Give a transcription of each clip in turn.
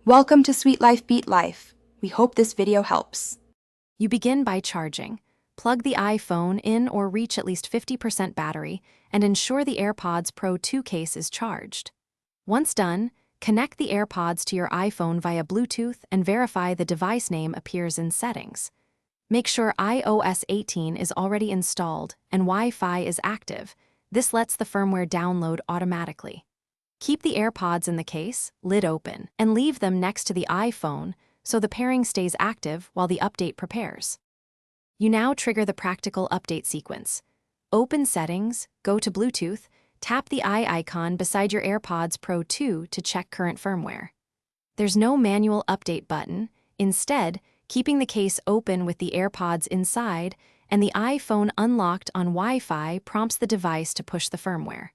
Welcome to Sweet Life Beat Life. We hope this video helps. You begin by charging. Plug the iPhone in or reach at least 50% battery and ensure the AirPods Pro 2 case is charged. Once done, connect the AirPods to your iPhone via Bluetooth and verify the device name appears in Settings. Make sure iOS 18 is already installed and Wi-Fi is active. This lets the firmware download automatically. Keep the AirPods in the case, lid open, and leave them next to the iPhone so the pairing stays active while the update prepares. You now trigger the practical update sequence. Open Settings, go to Bluetooth, tap the eye icon beside your AirPods Pro 2 to check current firmware. There's no manual update button. Instead, keeping the case open with the AirPods inside and the iPhone unlocked on Wi-Fi prompts the device to push the firmware.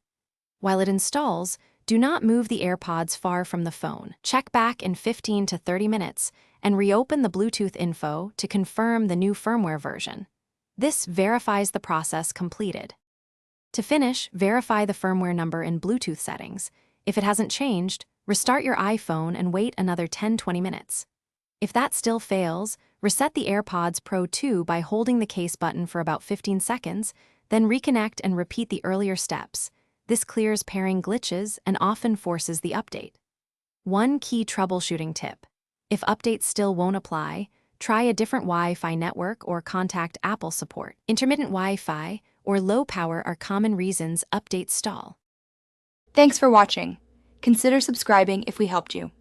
While it installs, do not move the AirPods far from the phone. Check back in 15 to 30 minutes and reopen the Bluetooth info to confirm the new firmware version. This verifies the process completed. To finish, verify the firmware number in Bluetooth settings. If it hasn't changed, restart your iPhone and wait another 10-20 minutes. If that still fails, reset the AirPods Pro 2 by holding the case button for about 15 seconds, then reconnect and repeat the earlier steps. This clears pairing glitches and often forces the update. One key troubleshooting tip: if updates still won't apply, try a different Wi-Fi network or contact Apple support. Intermittent Wi-Fi or low power are common reasons updates stall. Thanks for watching. Consider subscribing if we helped you.